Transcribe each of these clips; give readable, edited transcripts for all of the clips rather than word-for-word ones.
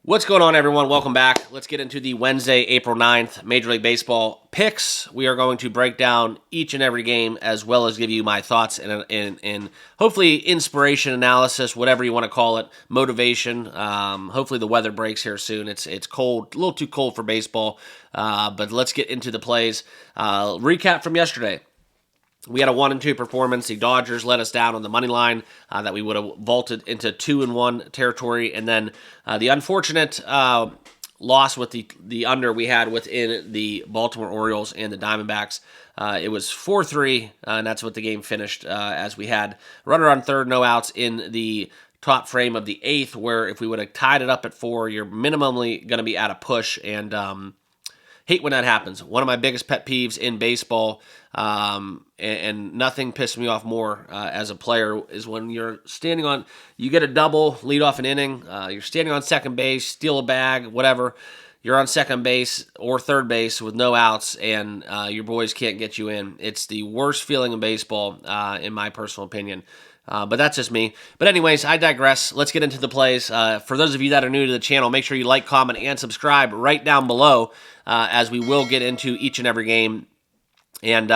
What's going on, everyone? Welcome back. Let's get into the Wednesday, April 9th Major League Baseball picks. We are going to break down each and every game as well as give you my thoughts and hopefully inspiration, analysis, whatever you want to call it, motivation. Hopefully the weather breaks here soon. It's cold, a little too cold for baseball, but let's get into the plays. Recap from yesterday. We had a 1-2 performance. The Dodgers let us down on the money line that we would have vaulted into 2-1 territory, and then the unfortunate loss with the under we had within the Baltimore Orioles and the Diamondbacks. It was 4-3, and that's what the game finished as we had runner on third, no outs in the top frame of the eighth, where if we would have tied it up at 4, you're minimally going to be at a push, and hate when that happens. One of my biggest pet peeves in baseball, and nothing pissed me off more as a player, is when you're standing on, you get a double, lead off an inning, you're standing on second base, steal a bag, whatever. You're on second base or third base with no outs, and your boys can't get you in. It's the worst feeling in baseball, in my personal opinion. But that's just me. But anyways, I digress. Let's get into the plays. For those of you that are new to the channel, make sure you like, comment, and subscribe right down below as we will get into each and every game. And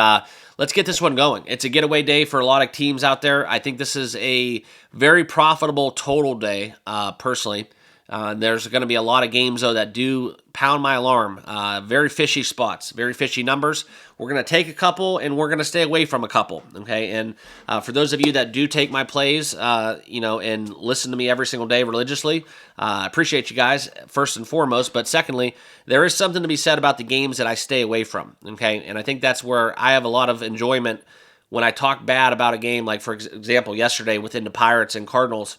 let's get this one going. It's a getaway day for a lot of teams out there. I think this is a very profitable total day, personally. There's going to be a lot of games, though, that do pound my alarm. Very fishy spots, very fishy numbers. We're going to take a couple, and we're going to stay away from a couple, okay? And for those of you that do take my plays, and listen to me every single day religiously, I appreciate you guys, first and foremost. But secondly, there is something to be said about the games that I stay away from, okay? And I think that's where I have a lot of enjoyment when I talk bad about a game, like, for example, yesterday within the Pirates and Cardinals.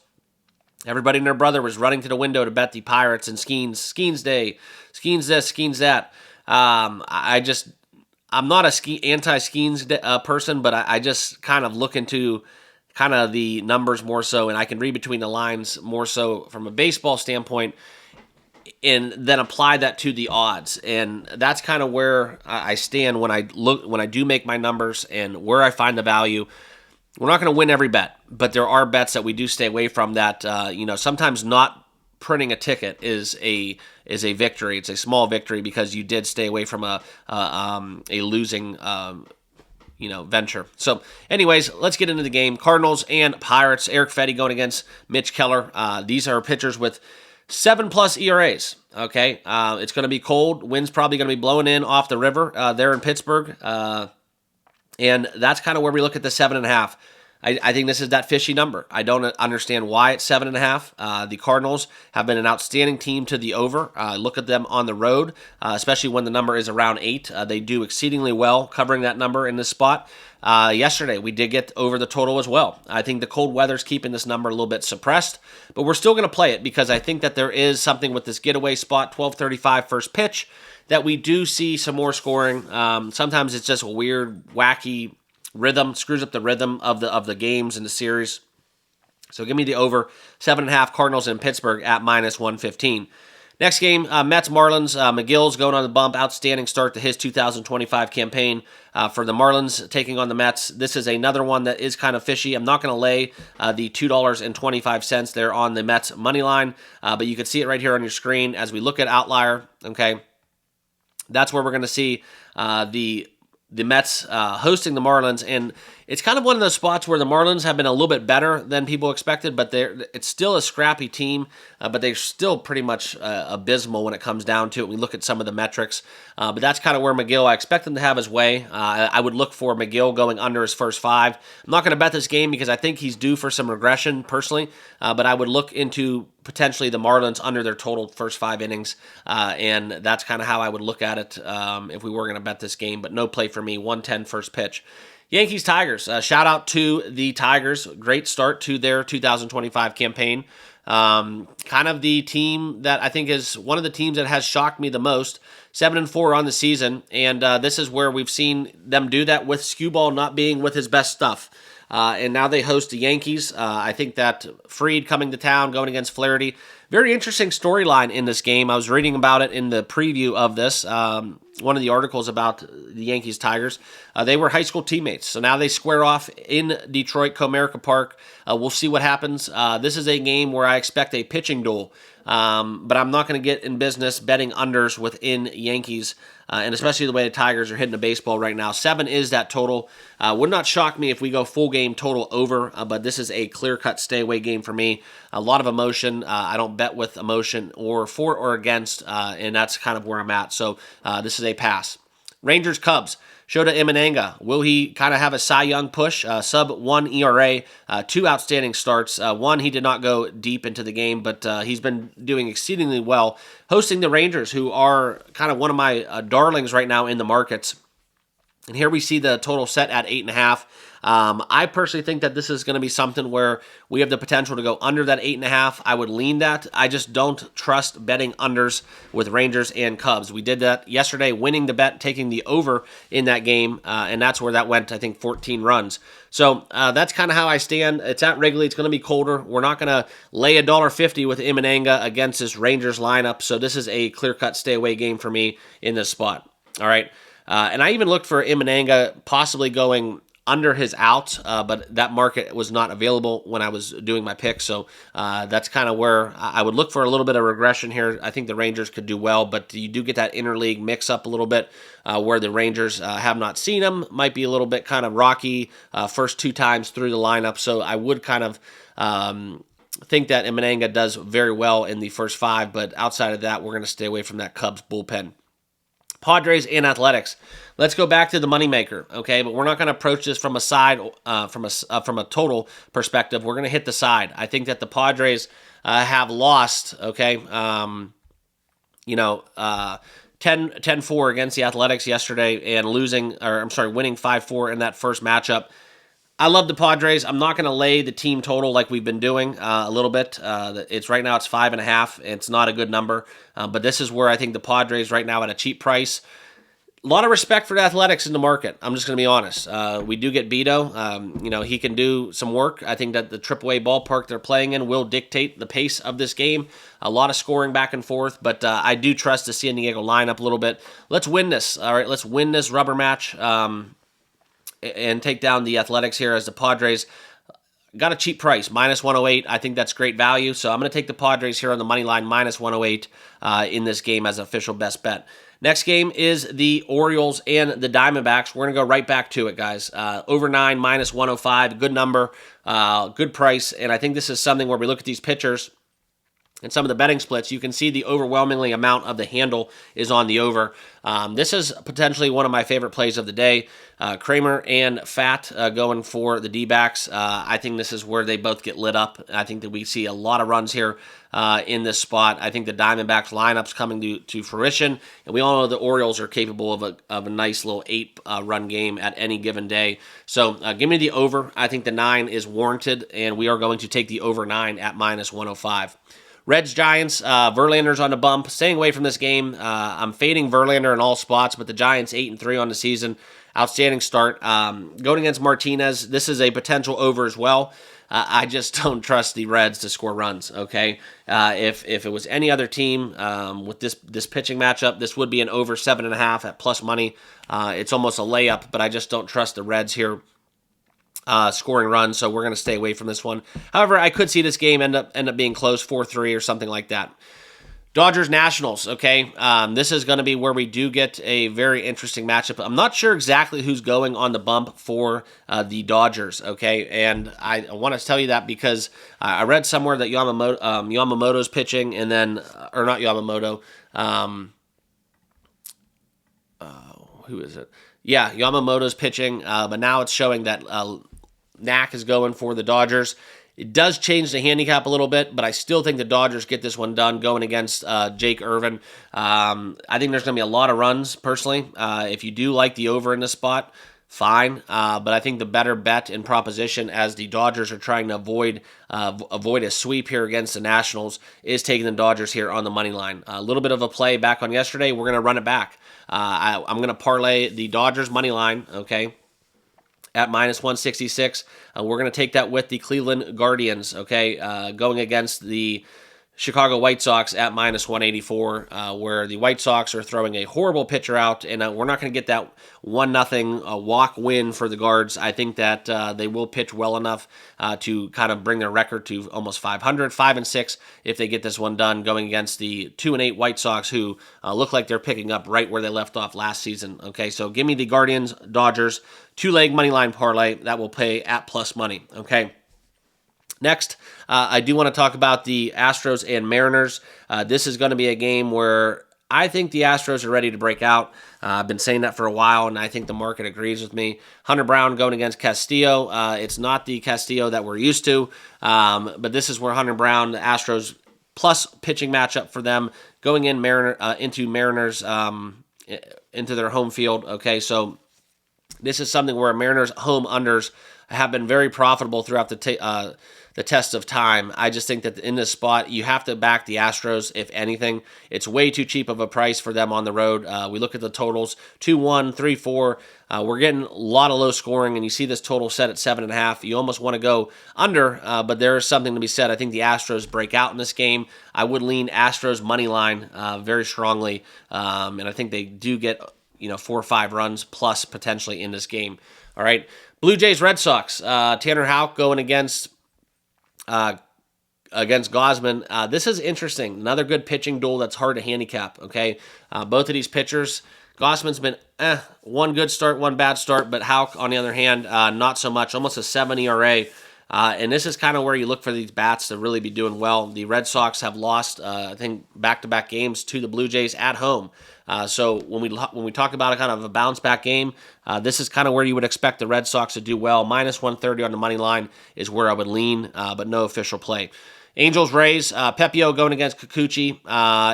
Everybody and their brother was running to the window to bet the Pirates and Skeens Day, Skeens this, Skeens that. I'm not a anti-Skeens person, but I just kind of look into kind of the numbers more so, and I can read between the lines more so from a baseball standpoint, and then apply that to the odds. And that's kind of where I stand when I do make my numbers and where I find the value. We're not going to win every bet, but there are bets that we do stay away from that, sometimes not printing a ticket is a victory. It's a small victory because you did stay away from a losing, venture. So anyways, let's get into the game. Cardinals and Pirates. Eric Fetty going against Mitch Keller. These are pitchers with 7+ ERAs. Okay. It's going to be cold. Wind's probably going to be blowing in off the river there in Pittsburgh. And that's kind of where we look at the 7.5. I think this is that fishy number. I don't understand why it's 7.5. The Cardinals have been an outstanding team to the over. Look at them on the road, especially when the number is around 8. They do exceedingly well covering that number in this spot. Yesterday, we did get over the total as well. I think the cold weather's keeping this number a little bit suppressed, but we're still going to play it because I think that there is something with this getaway spot, 12:35 first pitch, that we do see some more scoring. Sometimes it's just a weird, wacky rhythm, screws up the rhythm of the games in the series. So give me the over 7.5 Cardinals in Pittsburgh at -115. Next game, Mets Marlins. McGill's going on the bump. Outstanding start to his 2025 campaign for the Marlins, taking on the Mets. This is another one that is kind of fishy. I'm not going to lay the $2.25 there on the Mets money line, but you can see it right here on your screen as we look at Outlier. Okay. That's where we're going to see the Mets hosting the Marlins, and it's kind of one of those spots where the Marlins have been a little bit better than people expected, but it's still a scrappy team, but they're still pretty much abysmal when it comes down to it. We look at some of the metrics, but that's kind of where McGill, I expect him to have his way. I would look for McGill going under his first 5. I'm not going to bet this game because I think he's due for some regression personally, but I would look into potentially the Marlins under their total first 5 innings, and that's kind of how I would look at it if we were going to bet this game, but no play for me. 110 first pitch. Yankees-Tigers. Shout out to the Tigers. Great start to their 2025 campaign. Kind of the team that I think is one of the teams that has shocked me the most. 7-4 on the season, and this is where we've seen them do that with Skewball not being with his best stuff. And now they host the Yankees. I think that Fried coming to town, going against Flaherty, Very interesting storyline in this game. I was reading about it in the preview of this. One of the articles about the Yankees-Tigers. They were high school teammates, so now they square off in Detroit, Comerica Park. We'll see what happens. This is a game where I expect a pitching duel, but I'm not going to get in business betting unders within Yankees, and especially the way the Tigers are hitting the baseball right now. 7 is that total. Would not shock me if we go full game total over, but this is a clear-cut stay-away game for me. A lot of emotion. I don't bet with emotion or for or against, and that's kind of where I'm at. So this is a pass. Rangers Cubs. Shota Imanaga. Will he kind of have a Cy Young push? Sub 1 ERA, 2 outstanding starts. One, he did not go deep into the game, but he's been doing exceedingly well, hosting the Rangers, who are kind of one of my darlings right now in the markets. And here we see the total set at 8.5. I personally think that this is going to be something where we have the potential to go under that 8.5. I would lean that. I just don't trust betting unders with Rangers and Cubs. We did that yesterday, winning the bet, taking the over in that game, and that's where that went, I think, 14 runs. So that's kind of how I stand. It's at Wrigley. It's going to be colder. We're not going to lay $1.50 with Imanaga against this Rangers lineup, so this is a clear-cut stay-away game for me in this spot. All right. And I even looked for Imanaga possibly going under his out, but that market was not available when I was doing my pick. So that's kind of where I would look for a little bit of regression here. I think the Rangers could do well, but you do get that interleague mix up a little bit where the Rangers have not seen him. Might be a little bit kind of rocky first 2 times through the lineup. So I would kind of think that Imanaga does very well in the first 5, but outside of that, we're going to stay away from that Cubs bullpen. Padres and Athletics. Let's go back to the moneymaker, okay? But we're not going to approach this from a side, from a total perspective. We're going to hit the side. I think that the Padres have lost, okay? 10-4 against the Athletics yesterday and winning 5-4 in that first matchup. I love the Padres. I'm not going to lay the team total like we've been doing a little bit. It's right now it's 5.5. It's not a good number, but this is where I think the Padres right now at a cheap price. A lot of respect for the Athletics in the market. I'm just going to be honest. We do get Beto. He can do some work. I think that the AAA ballpark they're playing in will dictate the pace of this game. A lot of scoring back and forth, but I do trust the San Diego lineup a little bit. Let's win this. All right, let's win this rubber match. And take down the Athletics here as the Padres got a cheap price, -108. I think that's great value, so I'm going to take the Padres here on the money line, -108 in this game as an official best bet. Next game is the Orioles and the Diamondbacks. We're going to go right back to it, guys. Over 9, -105, good number, good price, and I think this is something where we look at these pitchers and some of the betting splits, you can see the overwhelmingly amount of the handle is on the over. This is potentially one of my favorite plays of the day. Kramer and Fat going for the D-backs. I think this is where they both get lit up. I think that we see a lot of runs here in this spot. I think the Diamondbacks lineup's coming to fruition, and we all know the Orioles are capable of a nice little 8-run game at any given day. So give me the over. I think the 9 is warranted, and we are going to take the over 9 at -105. Reds, Giants, Verlander's on the bump. Staying away from this game. I'm fading Verlander in all spots, but the Giants 8-3 on the season. Outstanding start. Going against Martinez, this is a potential over as well. I just don't trust the Reds to score runs, okay? If it was any other team with this pitching matchup, this would be an over 7.5 at plus money. It's almost a layup, but I just don't trust the Reds here. Scoring runs, so we're going to stay away from this one. However, I could see this game end up being close, 4-3 or something like that. Dodgers Nationals, okay? This is going to be where we do get a very interesting matchup. I'm not sure exactly who's going on the bump for the Dodgers, okay? And I want to tell you that because I read somewhere that Yamamoto's pitching, and then, or not Yamamoto, who is it? Yeah, Yamamoto's pitching, but now it's showing that Knack is going for the Dodgers. It does change the handicap a little bit, but I still think the Dodgers get this one done going against Jake Irvin. I think there's going to be a lot of runs, personally. If you do like the over in this spot, fine. But I think the better bet in proposition, as the Dodgers are trying to avoid a sweep here against the Nationals, is taking the Dodgers here on the money line. A little bit of a play back on yesterday. We're going to run it back. I'm going to parlay the Dodgers money line, okay, at -166. We're going to take that with the Cleveland Guardians, okay, going against the Chicago White Sox at minus 184, where the White Sox are throwing a horrible pitcher out, and we're not going to get that 1-0 walk win for the Guards. I think that they will pitch well enough to kind of bring their record to almost 500, 5-6, if they get this one done, going against the 2-8 White Sox, who look like they're picking up right where they left off last season. Okay, so give me the Guardians, Dodgers, 2-leg money line parlay that will pay at plus money. Okay. Next, I do want to talk about the Astros and Mariners. This is going to be a game where I think the Astros are ready to break out. I've been saying that for a while, and I think the market agrees with me. Hunter Brown going against Castillo. It's not the Castillo that we're used to, but this is where Hunter Brown, the Astros, plus pitching matchup for them, going in into Mariners, into their home field. Okay, so this is something where Mariners home unders have been very profitable throughout the test of time. I just think that in this spot, you have to back the Astros, if anything. It's way too cheap of a price for them on the road. We look at the totals, 2-1, 3-4. We're getting a lot of low scoring, and you see this total set at 7.5. You almost want to go under, but there is something to be said. I think the Astros break out in this game. I would lean Astros money line very strongly, and I think they do get 4 or 5 runs plus potentially in this game. All right, Blue Jays, Red Sox. Tanner Houck going against Gausman. This is interesting. Another good pitching duel that's hard to handicap. Okay, both of these pitchers. Gausman's been one good start, one bad start, but Houck, on the other hand, not so much. Almost a 7 ERA. And this is kind of where you look for these bats to really be doing well. The Red Sox have lost, I think, back-to-back games to the Blue Jays at home. So when we talk about a kind of a bounce-back game, this is kind of where you would expect the Red Sox to do well. Minus 130 on the money line is where I would lean, but no official play. Angels, Rays, Pepio going against Kikuchi.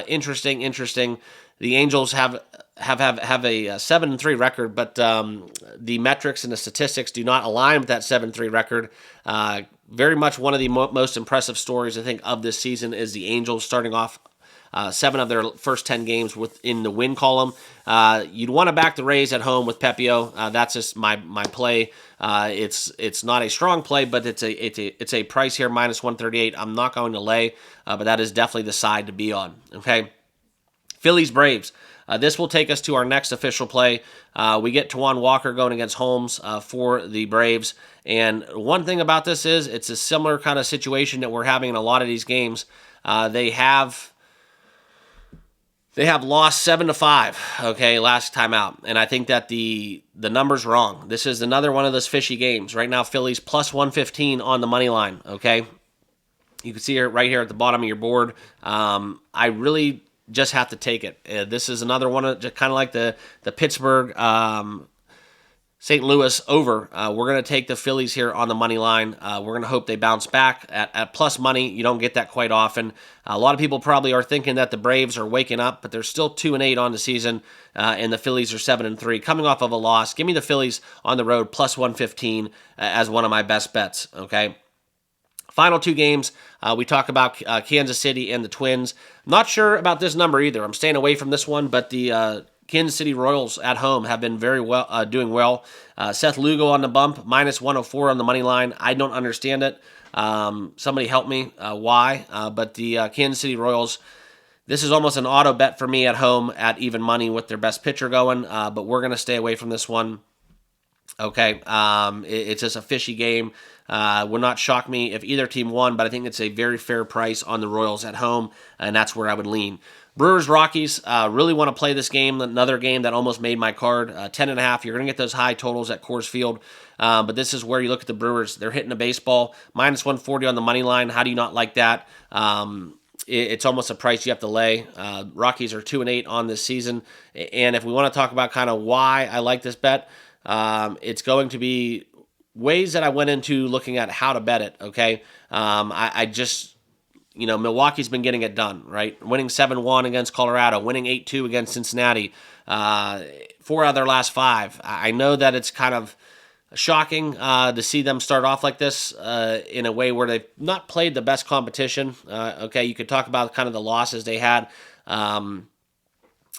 Interesting. The Angels have a 7-3 record, but the metrics and the statistics do not align with that 7-3 record. Very much one of the most impressive stories, I think, of this season is the Angels starting off 7 of their first 10 games within the win column. You'd want to back the Rays at home with Pepio. That's just my play. It's not a strong play, but it's a price here, minus 138. I'm not going to lay, but that is definitely the side to be on. Okay, Phillies, Braves. This will take us to our next official play. We get Tawan Walker going against Holmes for the Braves. And one thing about this is it's a similar kind of situation that we're having in a lot of these games. They have lost 7-5, okay, last time out. And I think that the number's wrong. This is another one of those fishy games. Right now, Phillies plus 115 on the money line, okay? You can see it right here at the bottom of your board. I really just have to take it. This is another one, just kind of like the Pittsburgh St. Louis over. We're going to take the Phillies here on the money line. We're going to hope they bounce back at plus money. You don't get that quite often. A lot of people probably are thinking that the Braves are waking up, but they're still 2-8 on the season, and the Phillies are 7-3, coming off of a loss. Give me the Phillies on the road plus 115 as one of my best bets. Okay. Final 2 games, we talk about Kansas City and the Twins. Not sure about this number either. I'm staying away from this one, but the Kansas City Royals at home have been very well, doing well. Seth Lugo on the bump, minus 104 on the money line. I don't understand it. Somebody help me why. But the Kansas City Royals, this is almost an auto bet for me at home at even money with their best pitcher going. But we're going to stay away from this one. Okay, it's just a fishy game. Would not shock me if either team won, but I think it's a very fair price on the Royals at home, and that's where I would lean. Brewers, Rockies, really want to play this game. Another game that almost made my card. 10.5. You're going to get those high totals at Coors Field, but this is where you look at the Brewers. They're hitting a baseball. Minus 140 on the money line. How do you not like that? It's almost a price you have to lay. Rockies are 2-8 on this season, and if we want to talk about kind of why I like this bet, it's going to be ways that I went into looking at how to bet it, okay? I just, Milwaukee's been getting it done, right? Winning 7-1 against Colorado, winning 8-2 against Cincinnati, 4 out of their last 5. I know that it's kind of shocking to see them start off like this in a way where they've not played the best competition, okay? You could talk about kind of the losses they had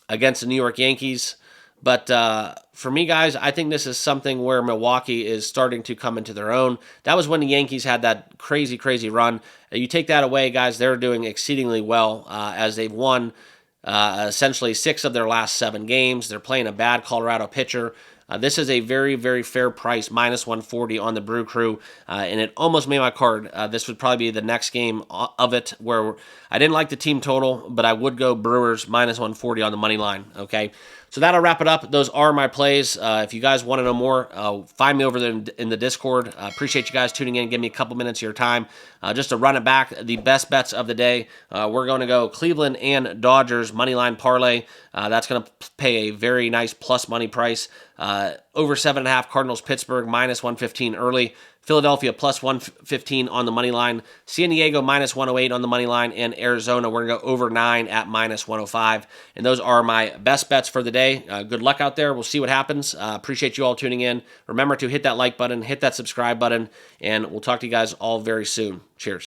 against the New York Yankees, But for me, guys, I think this is something where Milwaukee is starting to come into their own. That was when the Yankees had that crazy, crazy run. You take that away, guys, they're doing exceedingly well as they've won essentially 6 of their last 7 games. They're playing a bad Colorado pitcher. This is a very, very fair price, minus 140 on the Brew Crew, and it almost made my card. This would probably be the next game of it, where I didn't like the team total, but I would go Brewers minus 140 on the money line, okay? So that'll wrap it up. Those are my plays. If you guys want to know more, find me over there in the Discord. Appreciate you guys tuning in. Give me a couple minutes of your time. Just to run it back, the best bets of the day. We're going to go Cleveland and Dodgers moneyline parlay. That's going to pay a very nice plus money price. Over 7.5 Cardinals Pittsburgh minus 115 early. Philadelphia plus 115 on the money line. San Diego minus 108 on the money line. And Arizona, we're going to go over 9 at minus 105. And those are my best bets for the day. Good luck out there. We'll see what happens. Appreciate you all tuning in. Remember to hit that like button, hit that subscribe button, and we'll talk to you guys all very soon. Cheers.